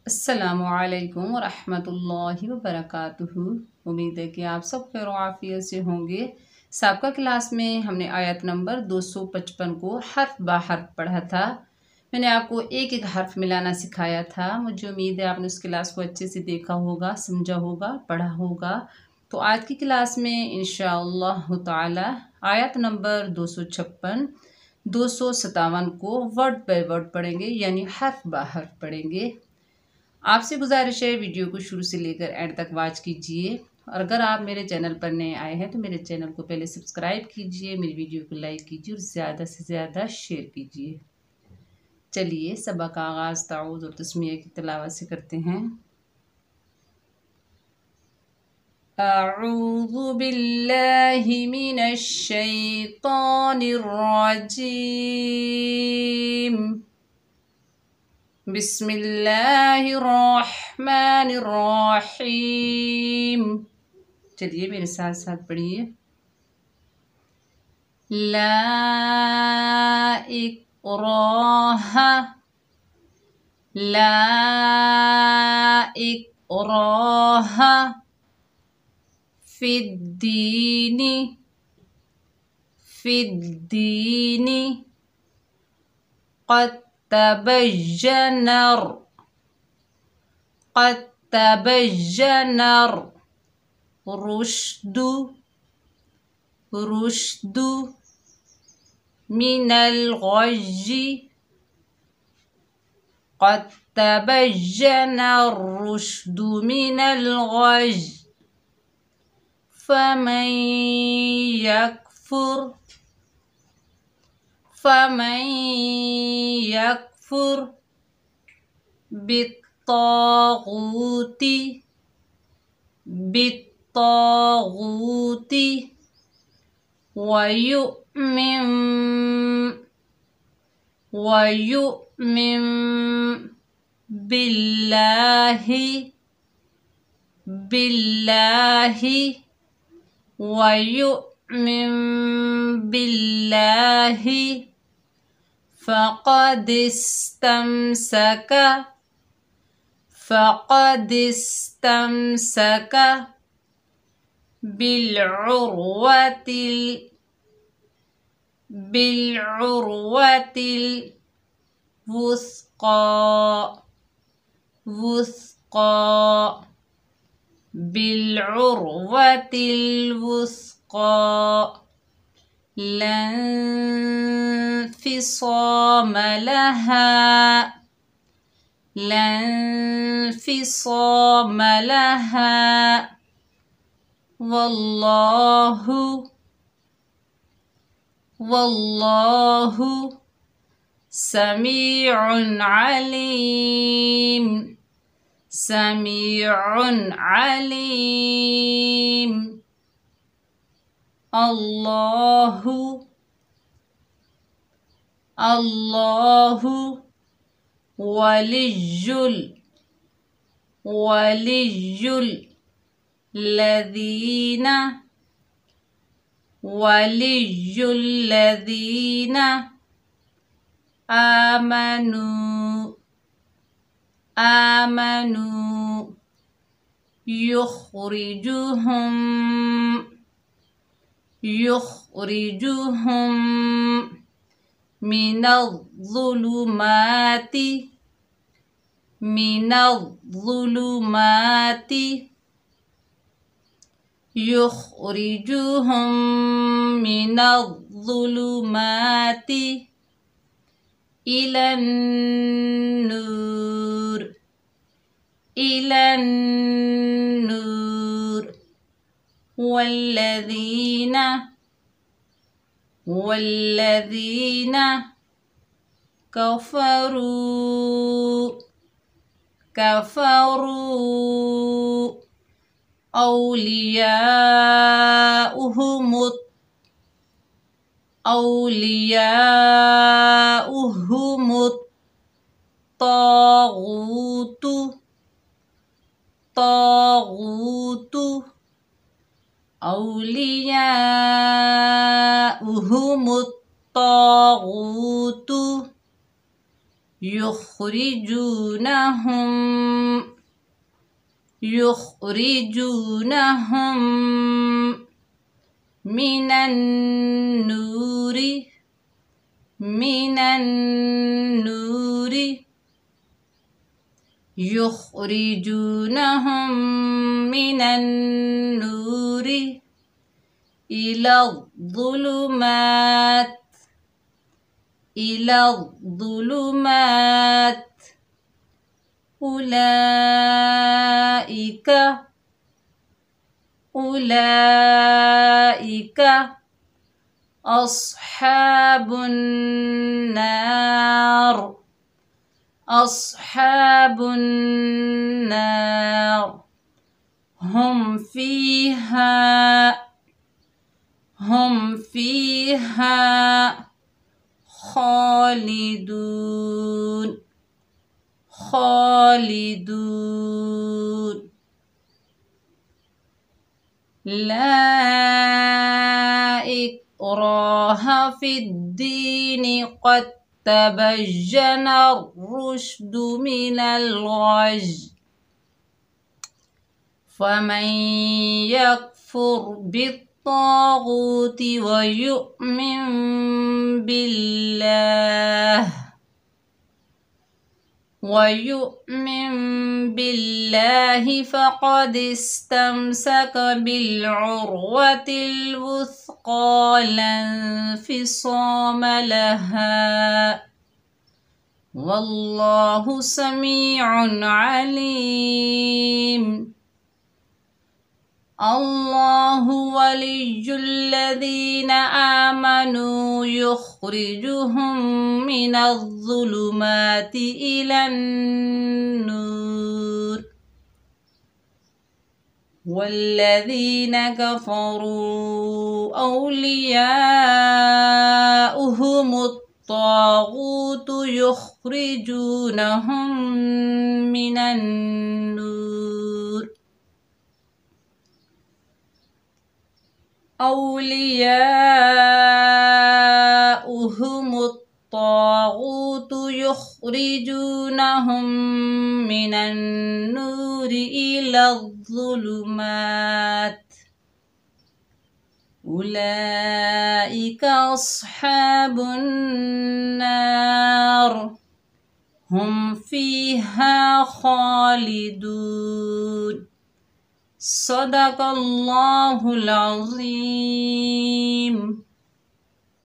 अस्सलामुअलैकुम वरहमतुल्लाहि वबरकातुहू। उम्मीद है कि आप सब खैर आफियत से होंगे। साबका क्लास में हमने आयत नंबर 255 को हर्फ बा हर्फ पढ़ा था। मैंने आपको एक एक हर्फ मिलाना सिखाया था। मुझे उम्मीद है आपने उस क्लास को अच्छे से देखा होगा, समझा होगा, पढ़ा होगा। तो आज की क्लास में इंशाअल्लाह ताला आयत नंबर 256, 257 को वर्ड बाय वर्ड पढ़ेंगे, यानी हर्फ बा हर्फ पढ़ेंगे। आपसे गुजारिश है वीडियो को शुरू से लेकर एंड तक वॉच कीजिए। और अगर आप मेरे चैनल पर नए आए हैं तो मेरे चैनल को पहले सब्सक्राइब कीजिए, मेरी वीडियो को लाइक कीजिए और ज़्यादा से ज़्यादा शेयर कीजिए। चलिए सबक का आगाज़ ताऊज़ और तस्मीह की तिलावत से करते हैं। अऊज़ु बिल्लाहि मिनश शैतानिर रजीम। बिस्मिल्लाहिर्रहमानिर्रहीम। चलिए मेरे साथ साथ पढ़िए। ला इक्राहा, ला इक्राहा फिद्दीनी, फिद्दीनी क़द तबय्यनर, क़द तबय्यनर रुश्दु, रुश्दु मिनल गय्यि, क़द तबय्यनर रुश्दु मिनल गय्यि फमन यकफुर, फमन यकफुर बित्तागूति, बित्तागूति वयुमिन, वयुमिन बिल्लाहि, बिल्लाहि वयुमिन बिल्लाहि फ़क़द इस्तमसक, फ़क़द इस्तमसक बिलउर्वतिल, बिलउर्वतिल वुस्क़ा, वुस्क़ा बिलउर्वतिल वुस्क़ा ला इंफ़िसाम लहा, ला इंफ़िसाम लहा वल्लाहु, वल्लाहु समीउन अलीम, समीउन अलीम। अल्लाहु, अल्लाहु वलियुल, वलियुल लदीना, वलियुल लदीना आमनु, आमनु युख़रिजुहुम, युख़रिजुहुम मिनज़्ज़ुलुमाति, मिनज़्ज़ुलुमाति युख़रिजुहुम मिनज़्ज़ुलुमाति इलन नूर, इलन नूर वल्लज़ीना, वल्लज़ीना कफ़रू, कफ़रू औलियाउहुमुत, औलियाउहुमुत तागूतु, तागूतु औलियाउहुमुत तागूतु يخرجونهم من النور يخرجونهم من النور إلى الظلمات أولئك أصحاب النار هم فيها خالدون لا إكراه في الدين قد تبين الرشد من الغي فمن يكفر بالطاغوت ويؤمن بالله فقد استمسك بالعروة الوثقى لا انفصام لها والله سميع عليم. الله ولي الذين آمنوا يخرجهم من الظلمات إلى النور والذين كفروا أولياؤهم الطاغوت يخرجونهم من النور إلى الظلمات أولئك أصحاب النار هم فيها خالدون. صدق الله العظيم.